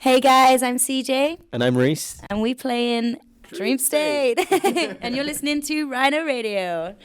Hey guys, I'm CJ. And I'm Rhys. And we play in Dream State. And you're listening to Rhino Radio.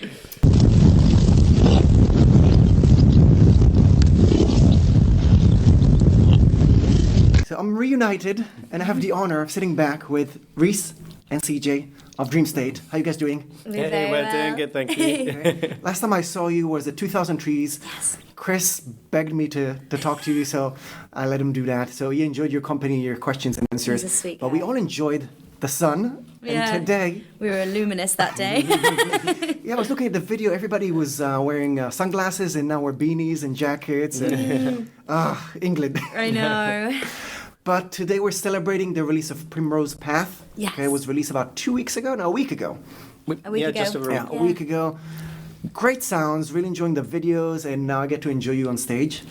So I'm reunited, and I have the honor of sitting back with Rhys and CJ of Dream State. How you guys doing? We're doing good, thank you. Okay. Last time I saw you was at 2003's. Yes. Chris begged me to talk to you, so I let him do that. So he enjoyed your company, your questions and answers. He's a sweet but guy. we all enjoyed the sun. Yeah. And today... We were luminous that day. Yeah, I was looking at the video. Everybody was wearing sunglasses, and now we're beanies and jackets. And, England. I know. But today we're celebrating the release of Primrose Path. Yes. Okay, it was released about 2 weeks ago. No, a week ago. A week ago. Just over Yeah, a week ago. Great sounds, really enjoying the videos, and now I get to enjoy you on stage.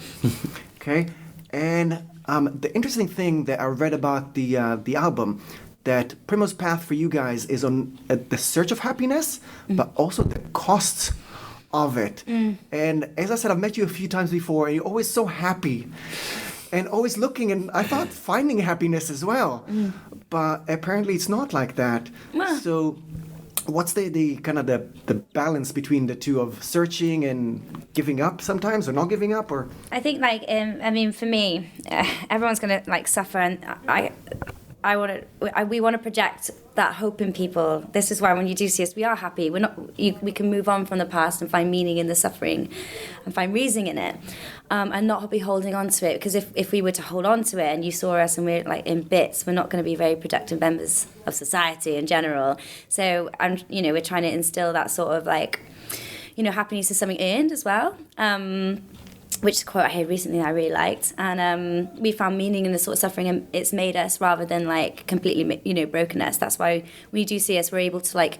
Okay, and the interesting thing that I read about the album, that Primrose Path for you guys is on the search of happiness, but also the costs of it. And as I said, I've met you a few times before, and you're always so happy. And always looking, and I thought finding happiness as well. But apparently it's not like that. So what's the kind of the balance between the two of searching and giving up sometimes, or not giving up? Or I think, like, I mean, for me, everyone's going to, like, suffer, and we want to project that hope in people. This is why when you do see us, we are happy. We can move on from the past and find meaning in the suffering and find reason in it, and not be holding on to it. Because if we were to hold on to it and you saw us and we're like in bits, we're not going to be very productive members of society in general. So we're trying to instill that sort of, like, happiness is something earned as well. Which is a quote I heard recently that I really liked. And we found meaning in the sort of suffering, and it's made us, rather than, like, completely, broken us. That's why when you do see us, we're able to, like,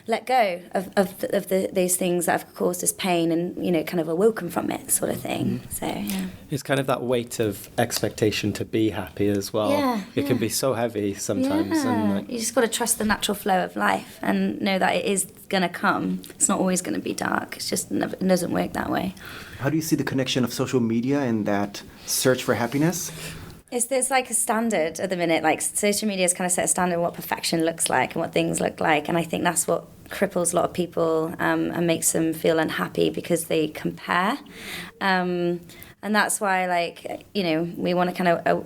let go of those things that have caused us pain and, kind of awoken from it, sort of thing. So, yeah. It's kind of that weight of expectation to be happy as well. Yeah, it can be so heavy sometimes. Yeah. And, like, you just got to trust the natural flow of life and know that it is going to come. It's not always going to be dark. It's just it doesn't work that way. how do you see the connection of social media and that search for happiness? There's like a standard at the minute. Like, social media has kind of set a standard of what perfection looks like and what things look like, and I think that's what cripples a lot of people and makes them feel unhappy, because they compare, and that's why, like, we want to kind of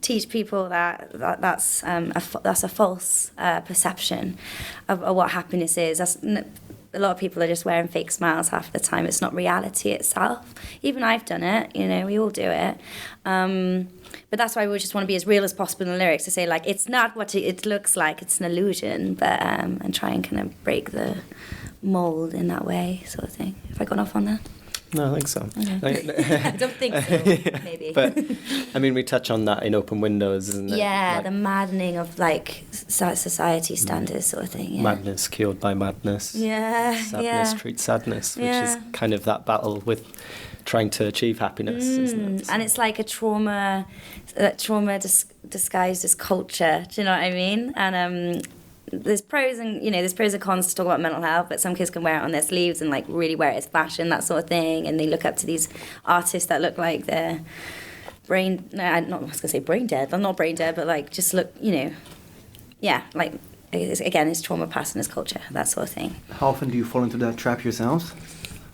teach people that's a false perception of what happiness is. A lot of people are just wearing fake smiles half the time. It's not reality itself. Even I've done it, we all do it. But that's why we just want to be as real as possible in the lyrics, to say, like, it's not what it looks like, it's an illusion, but and try and kind of break the mold in that way, sort of thing. Have I gone off on that? No, I think so. Okay. I don't think so, maybe. But, I mean, we touch on that in Open Windows, isn't it? Yeah, like, the maddening of, like, society standards, sort of thing. Yeah. Madness cured by madness. Yeah, Sadness treats sadness, which is kind of that battle with trying to achieve happiness, isn't it? And it's like a trauma disguised as culture. Do you know what I mean? And there's pros and cons to talk about mental health, but some kids can wear it on their sleeves and, like, really wear it as fashion, that sort of thing, and they look up to these artists that look like they're brain dead. They're not brain dead, but, like, just look, like, it's trauma passing as culture, that sort of thing. How often do you fall into that trap yourselves?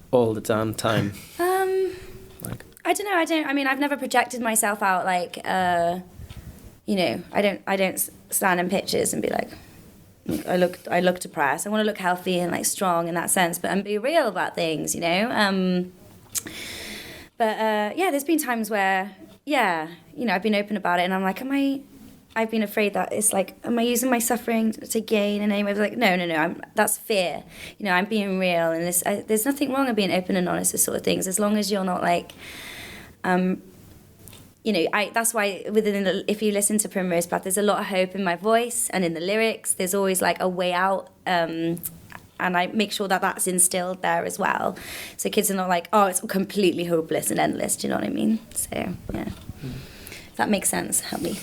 All the damn time. I don't know. I mean, I've never projected myself out, like, I don't stand in pictures and be like, I look depressed. I want to look healthy and, like, strong in that sense, but and be real about things, But there's been times where, I've been open about it, and I'm like, I've been afraid that it's like, am I using my suffering to gain an aim? I was like, no, that's fear. I'm being real, and there's nothing wrong with being open and honest with sort of things, as long as you're not, like, that's why if you listen to Primrose Path, there's a lot of hope in my voice and in the lyrics. There's always, like, a way out, and I make sure that that's instilled there as well. So kids are not like, oh, it's completely hopeless and endless. Do you know what I mean? So, yeah. If that makes sense, help me.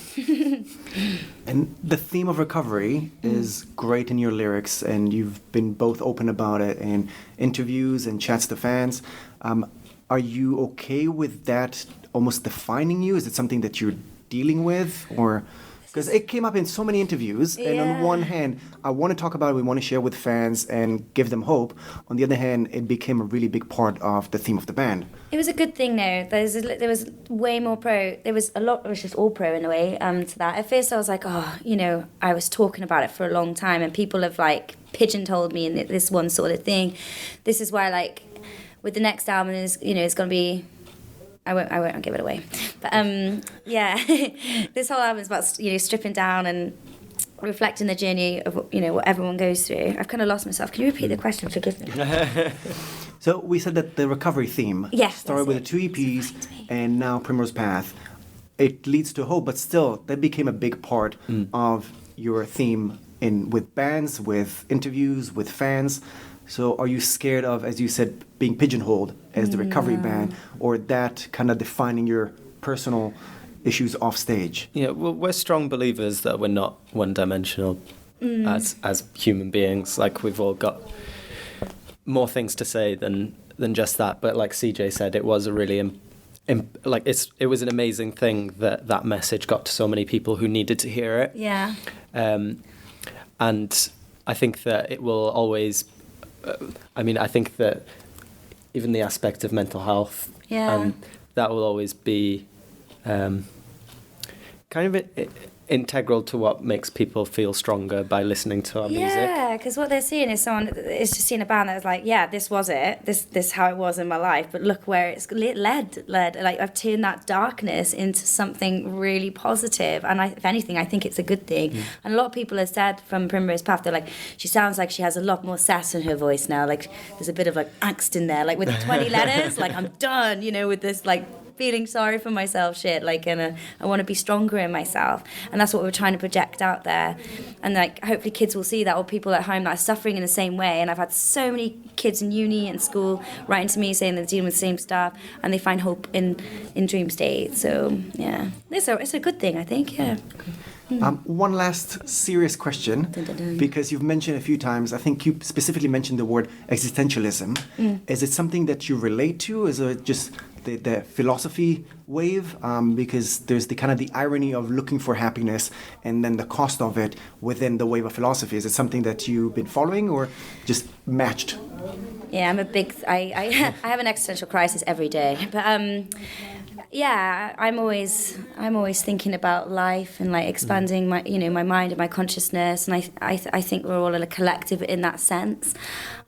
And the theme of recovery is great in your lyrics, and you've been both open about it in interviews and chats to fans. Are you okay with that almost defining you? Is it something that you're dealing with, or because it came up in so many interviews, and on one hand, I want to talk about it, we want to share with fans and give them hope. On the other hand, it became a really big part of the theme of the band. It was a good thing, though. There was way more pro. There was a lot. It was just all pro in a way. To that. At first, I was like, oh, you know, I was talking about it for a long time, and people have like pigeonholed me in this one sort of thing. This is why, like, with the next album, is it's going to be. I won't give it away, but yeah, this whole album is about stripping down and reflecting the journey of what everyone goes through. I've kind of lost myself. Can you repeat the question? Forgive me. So we said that the recovery theme started with the 2 EPs and now Primrose Path. It leads to hope, but still, that became a big part of your theme with bands, with interviews, with fans. So are you scared of, as you said, being pigeonholed as the recovery band, or that kind of defining your personal issues off stage? Yeah, well, we're strong believers that we're not one-dimensional as human beings. Like, we've all got more things to say than just that. But like CJ said, it was a really it was an amazing thing that message got to so many people who needed to hear it. Yeah. And I think that it will always. I think that even the aspect of mental health, that will always be kind of integral to what makes people feel stronger by listening to our music. Yeah, because what they're seeing is someone is just seeing a band that's like, yeah, this was it, this how it was in my life, but look where it's led. Like, I've turned that darkness into something really positive, and if anything, I think it's a good thing. And a lot of people have said from Primrose Path, they're like, she sounds like she has a lot more sass in her voice now. Like, there's a bit of like angst in there, like with 20 letters, like I'm done, with this like feeling sorry for myself shit, like, and I want to be stronger in myself, and that's what we're trying to project out there. And like, hopefully kids will see that, or people at home that are suffering in the same way. And I've had so many kids in uni and school writing to me saying they're dealing with the same stuff, and they find hope in Dream State. So yeah, it's a good thing, I think. Yeah. One last serious question, because you've mentioned a few times, I think you specifically mentioned the word existentialism. Is it something that you relate to? Is it just the philosophy wave? Because there's the kind of the irony of looking for happiness and then the cost of it within the wave of philosophy. Is it something that you've been following or just matched? Yeah, I'm a big... I have an existential crisis every day, but... yeah, I'm always thinking about life and like expanding my my mind and my consciousness, and I think we're all in a collective in that sense.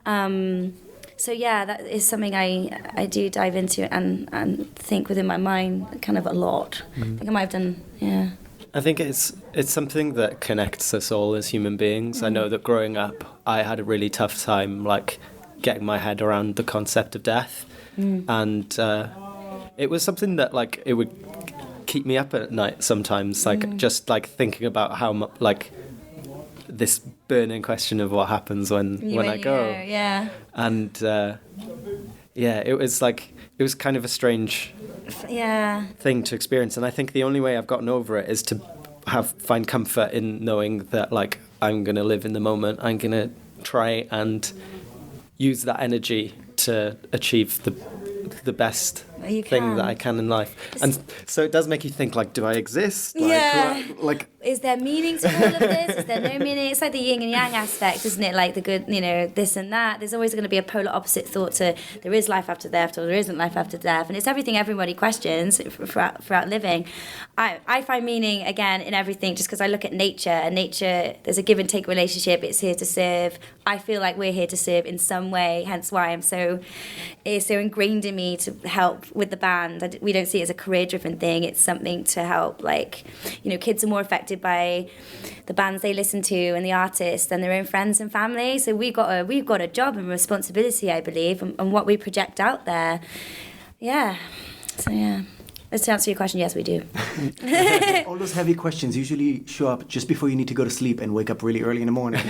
So yeah, that is something I do dive into and think within my mind kind of a lot. I think I might have done, yeah. I think it's something that connects us all as human beings. I know that growing up, I had a really tough time like getting my head around the concept of death, and it was something that like it would keep me up at night sometimes, like just like thinking about how much like this burning question of what happens when I go. Yeah. And it was kind of a strange thing to experience, and I think the only way I've gotten over it is to find comfort in knowing that like I'm gonna live in the moment. I'm gonna try and use that energy to achieve the best thing that I can in life. And so it does make you think, like, do I exist? Like, is there meaning to all of this? Is there no meaning? It's like the yin and yang aspect, isn't it? Like the good, this and that. There's always going to be a polar opposite thought to there is life after death or there isn't life after death. And it's everything everybody questions throughout living. I find meaning, again, in everything just because I look at nature. And nature, there's a give and take relationship. It's here to serve. I feel like we're here to serve in some way, hence why it's so ingrained in me to help with the band. We don't see it as a career-driven thing. It's something to help, like, kids are more affected by the bands they listen to and the artists than their own friends and family. So we've got a job and responsibility, I believe, and what we project out there. Yeah. So yeah. To answer your question, yes, we do. All those heavy questions usually show up just before you need to go to sleep and wake up really early in the morning.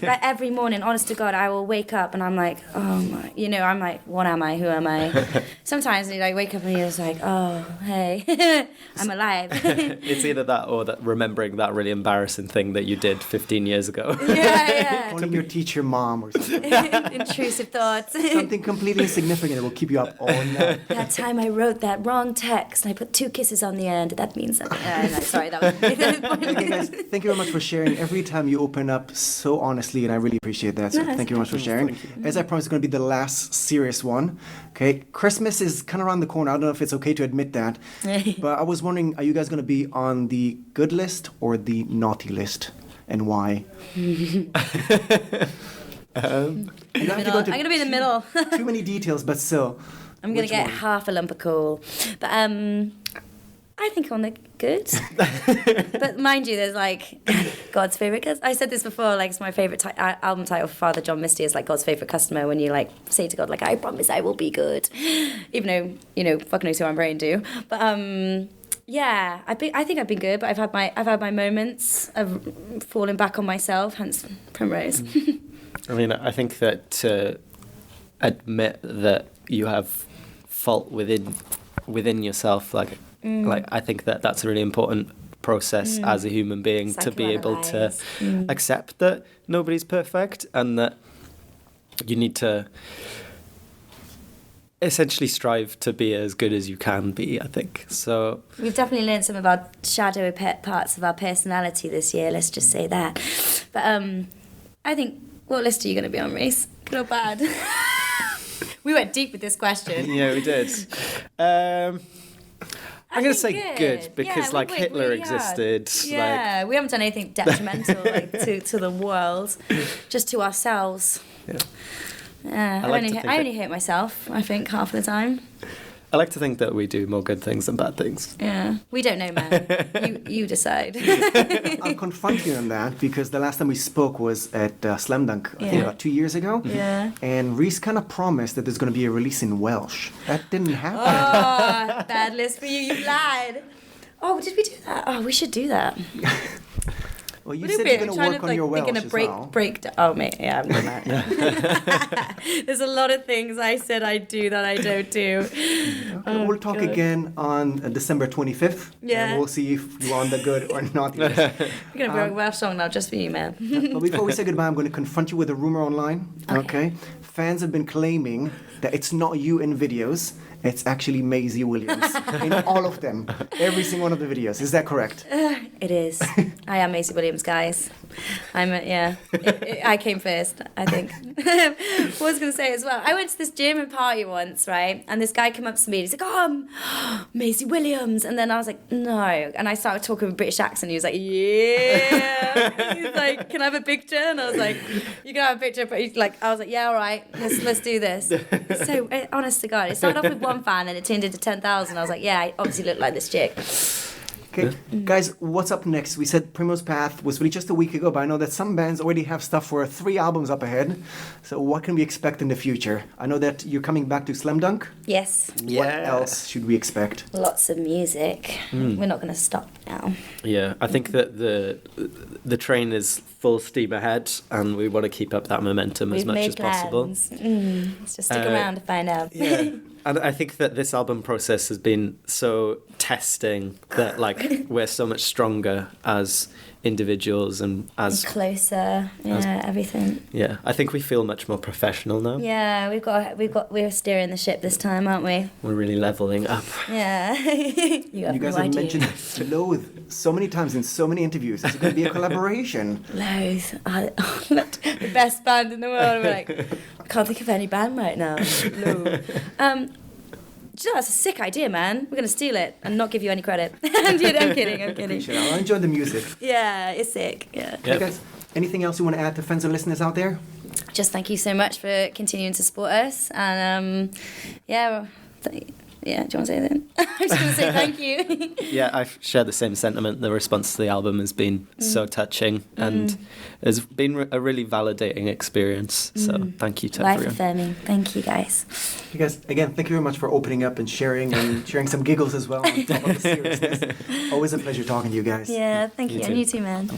Like every morning, honest to God, I will wake up and I'm like, oh my, I'm like, what am I? Who am I? Sometimes you wake up and you're just like, oh, hey, I'm alive. It's either that or that remembering that really embarrassing thing that you did 15 years ago. Yeah. Calling your teacher mom or something. Intrusive thoughts. Something completely insignificant that will keep you up all night. That time I wrote that wrong text. and I put 2 kisses on the end. That means something. No, sorry, that was. Okay, guys, thank you very much for sharing. Every time you open up so honestly, and I really appreciate that. So thank you very much for sharing. As I promised, it's going to be the last serious one. Okay, Christmas is kind of around the corner. I don't know if it's okay to admit that, but I was wondering, are you guys going to be on the good list or the naughty list, and why? I'm going to be in the middle. Too many details, but still. I'm going to get half a lump of coal. But I think on the good. But mind you, there's like God's favourite customer. I said this before, like it's my favourite album title for Father John Misty is like God's favourite customer, when you like say to God, like, I promise I will be good. Even though, you know, fuck knows who I'm praying to. But yeah, I think I've been good, but I've had my moments of falling back on myself, hence Primrose. I mean, I think that to admit that you have fault within yourself, like I think that that's a really important process as a human being, to be able to accept that nobody's perfect, and that you need to essentially strive to be as good as you can be, I think. So we've definitely learned some of our shadow parts of our personality this year, let's just say that. But I think, what list are you going to be on, Rhys? Good or bad? We went deep with this question. Yeah, we did. I'm going to say good because, like, Hitler existed. Yeah, we haven't done anything detrimental like, to the world, just to ourselves. Yeah. I only hate myself, I think, half the time. I like to think that we do more good things than bad things. Yeah, we don't know, man. You decide. I'll confront you on that, because the last time we spoke was at Slam Dunk, I think about 2 years ago. Yeah. And Rhys kind of promised that there's going to be a release in Welsh. That didn't happen. Oh, bad list for you. You lied. Oh, did we do that? Oh, we should do that. Well, you said you're going to work on your Welsh as well. Oh, mate, yeah, I'm doing that. There's a lot of things I said I'd do that I don't do. Okay, we'll talk again on December 25th. Yeah. And we'll see if you're on the good or not list. We're going to write a Welsh song now just for you, man. But before we say goodbye, I'm going to confront you with a rumor online. Okay. Fans have been claiming that it's not you in videos. It's actually Maisie Williams in all of them. Every single one of the videos. Is that correct? It is. I am Maisie Williams, guys. I came first, I think. What I was going to say as well, I went to this German party once, right? And this guy came up to me and he's like, oh, I'm Maisie Williams. And then I was like, no. And I started talking with a British accent. He was like, yeah. He's like, can I have a picture? And I was like, you can have a picture. But he's like, I was like, yeah, all right, let's do this. So, honest to God, it started off with one fan and it turned into 10,000. I was like, yeah, I obviously look like this chick. Okay, guys, what's up next? We said Primrose Path was really just a week ago, but I know that some bands already have stuff for 3 albums up ahead. So what can we expect in the future? I know that you're coming back to Slam Dunk. Yes. What else should we expect? Lots of music. We're not going to stop now. Yeah, I think that the train is full steam ahead, and we want to keep up that momentum as much as possible. Let's just stick around to find out. Yeah. And I think that this album process has been so testing that, like, we're so much stronger as individuals and as closer. Yeah, everything. Yeah, I think we feel much more professional now. Yeah, we're steering the ship this time, aren't we? We're really leveling up. Yeah. you guys have mentioned Loathe so many times in so many interviews. It's going to be a collaboration. Loathe, the best band in the world. We're like, I can't think of any band right now. Loathe. Do you know, that's a sick idea, man. We're going to steal it and not give you any credit. I'm kidding. I'll enjoy the music. Yeah, it's sick. Yeah. Hey guys, anything else you want to add to fans and listeners out there? Just thank you so much for continuing to support us. And do you want to say anything? I'm just going to say thank you. Yeah, I share the same sentiment. The response to the album has been so touching and has been a really validating experience. So thank you to everyone. Life affirming. Thank you, guys. You guys, again, thank you very much for opening up and sharing some giggles as well on top of the seriousness. Always a pleasure talking to you guys. Yeah, thank you. And you too, man.